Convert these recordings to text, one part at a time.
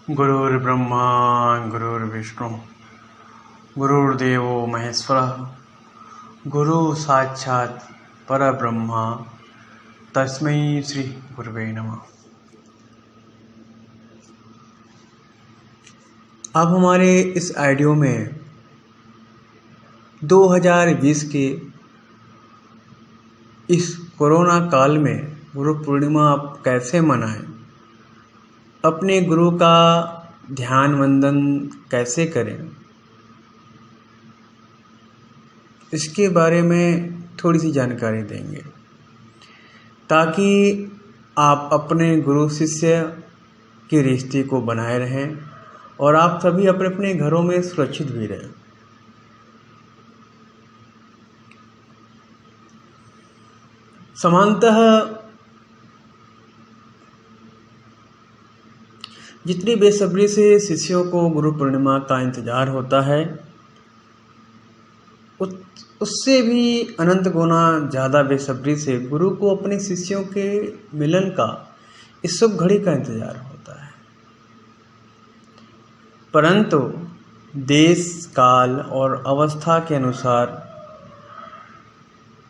गुरुर्ब्रह्मा गुरुर्विष्णु गुरुर्देवो महेश्वरः गुरु साक्षात् परब्रह्मा तस्मै श्री गुरुवे नमः। अब हमारे इस ऑडियो में 2020 के इस कोरोना काल में गुरु पूर्णिमा आप कैसे मनाएं, अपने गुरु का ध्यान वंदन कैसे करें, इसके बारे में थोड़ी सी जानकारी देंगे ताकि आप अपने गुरु शिष्य के रिश्ते को बनाए रहें और आप सभी अपने अपने घरों में सुरक्षित भी रहें। सामान्यतः जितनी बेसब्री से शिष्यों को गुरु पूर्णिमा का इंतजार होता है, उससे भी अनंत गुना ज़्यादा बेसब्री से गुरु को अपने शिष्यों के मिलन का इस शुभ घड़ी का इंतजार होता है। परंतु देश काल और अवस्था के अनुसार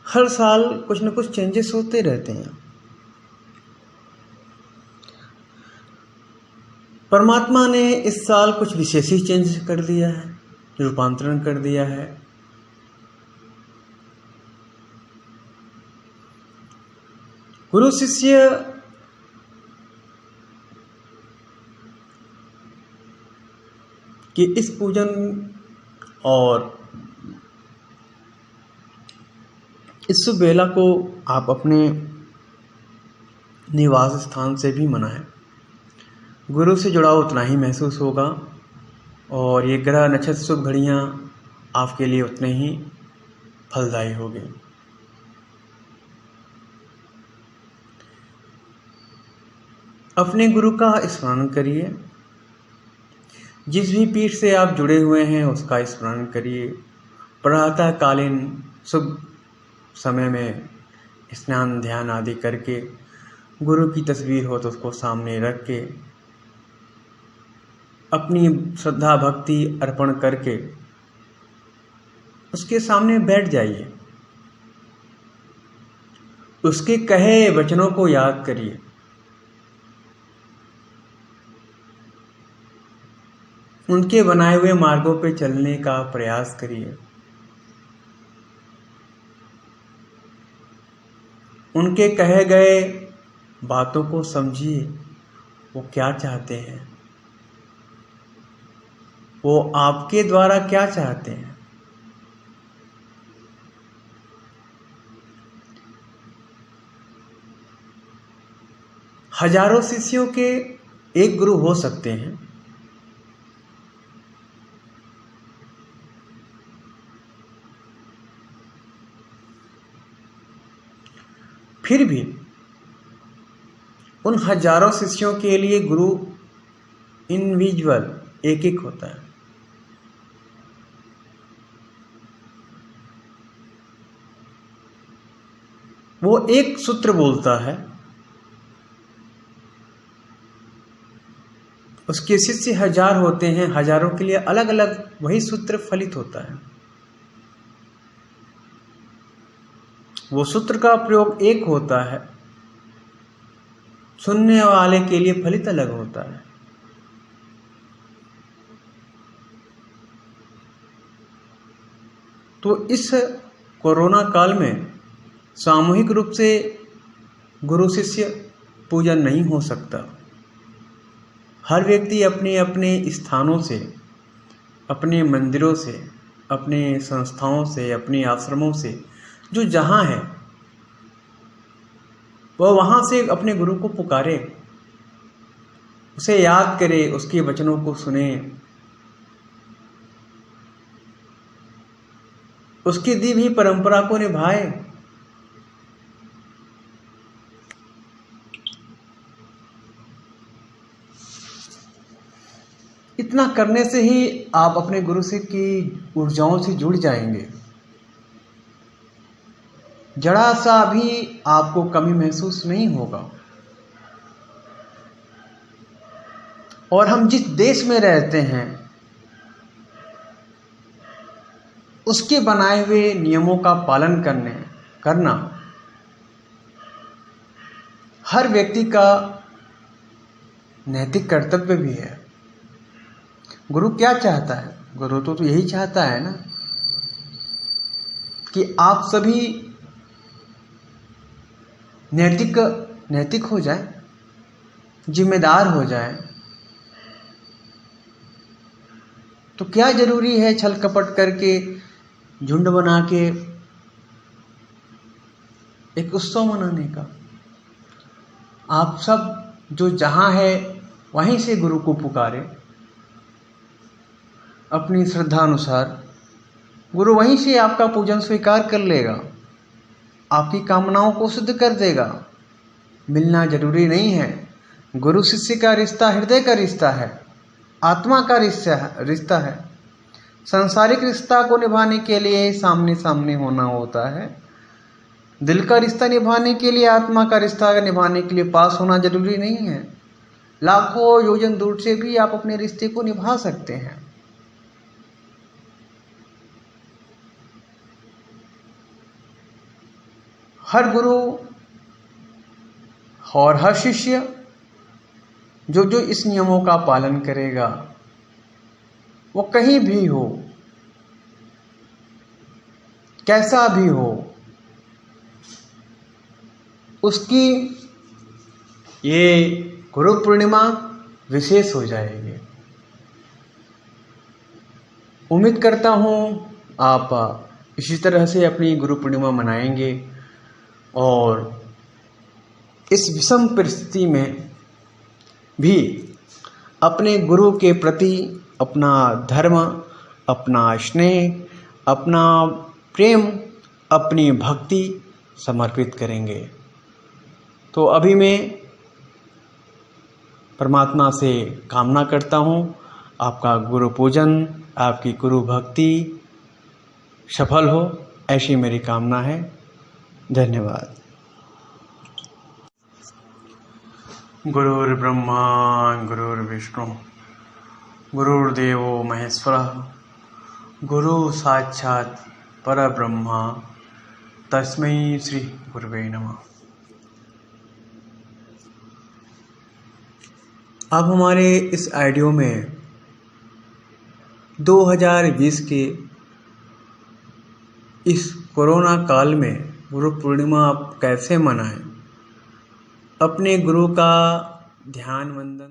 हर साल कुछ न कुछ चेंजेस होते रहते हैं। परमात्मा ने इस साल कुछ विशेष ही चेंज कर दिया है, रूपांतरण कर दिया है। गुरु शिष्य कि इस पूजन और इस शुभ बेला को आप अपने निवास स्थान से भी मनाएं। गुरु से जुड़ाव उतना ही महसूस होगा और ये ग्रह नक्षत्र शुभ घड़ियाँ आपके लिए उतने ही फलदायी होगी। अपने गुरु का स्मरण करिए, जिस भी पीठ से आप जुड़े हुए हैं उसका स्मरण करिए। प्रातःकालीन शुभ समय में स्नान ध्यान आदि करके गुरु की तस्वीर हो तो उसको सामने रख के अपनी श्रद्धा भक्ति अर्पण करके उसके सामने बैठ जाइए। उसके कहे वचनों को याद करिए। उनके बनाए हुए मार्गों पे चलने का प्रयास करिए। उनके कहे गए बातों को समझिए, वो क्या चाहते हैं, वो आपके द्वारा क्या चाहते हैं। हजारों शिष्यों के एक गुरु हो सकते हैं, फिर भी उन हजारों शिष्यों के लिए गुरु इंडिविजुअल एक एक होता है। वो एक सूत्र बोलता है, उसके शिष्य हजार होते हैं, हजारों के लिए अलग अलग वही सूत्र फलित होता है। वो सूत्र का प्रयोग एक होता है, सुनने वाले के लिए फलित अलग होता है। तो इस कोरोना काल में सामूहिक रूप से गुरु शिष्य पूजन नहीं हो सकता। हर व्यक्ति अपने अपने स्थानों से, अपने मंदिरों से, अपने संस्थाओं से, अपने आश्रमों से, जो जहाँ है वह वहाँ से अपने गुरु को पुकारे, उसे याद करे, उसके वचनों को सुने, उसकी दी हुई परंपरा को निभाए। इतना करने से ही आप अपने गुरु से की ऊर्जाओं से जुड़ जाएंगे। जरा सा भी आपको कमी महसूस नहीं होगा। और हम जिस देश में रहते हैं उसके बनाए हुए नियमों का पालन करना हर व्यक्ति का नैतिक कर्तव्य भी है। गुरु क्या चाहता है? गुरु तो यही चाहता है ना कि आप सभी नैतिक हो जाए, जिम्मेदार हो जाए। तो क्या जरूरी है छल कपट करके, झुंड बना के एक उत्सव मनाने का? आप सब जो जहां है वहीं से गुरु को पुकारे अपनी श्रद्धा अनुसार। गुरु वहीं से आपका पूजन स्वीकार कर लेगा, आपकी कामनाओं को सिद्ध कर देगा। मिलना जरूरी नहीं है। गुरु शिष्य का रिश्ता हृदय का रिश्ता है, आत्मा का रिश्ता है। सांसारिक रिश्ता को निभाने के लिए सामने सामने होना होता है। दिल का रिश्ता निभाने के लिए, आत्मा का रिश्ता निभाने के लिए पास होना जरूरी नहीं है। लाखों योजन दूर से भी आप अपने रिश्ते को निभा सकते हैं। हर गुरु और हर शिष्य जो इस नियमों का पालन करेगा, वो कहीं भी हो, कैसा भी हो, उसकी ये गुरु पूर्णिमा विशेष हो जाएगी। उम्मीद करता हूँ आप इसी तरह से अपनी गुरु पूर्णिमा मनाएंगे और इस विषम परिस्थिति में भी अपने गुरु के प्रति अपना धर्म, अपना स्नेह, अपना प्रेम, अपनी भक्ति समर्पित करेंगे। तो अभी मैं परमात्मा से कामना करता हूँ आपका गुरु पूजन, आपकी गुरु भक्ति सफल हो, ऐसी मेरी कामना है। धन्यवाद। गुरुर्ब्रह्मा गुरुर्विष्णु गुरुर्देवो महेश्वरः गुरु साक्षात् परब्रह्मा तस्मै श्री गुरुवे नमः। अब हमारे इस ऑडियो में 2020 के इस कोरोना काल में गुरु पूर्णिमा आप कैसे मनाएं, अपने गुरु का ध्यान वंदन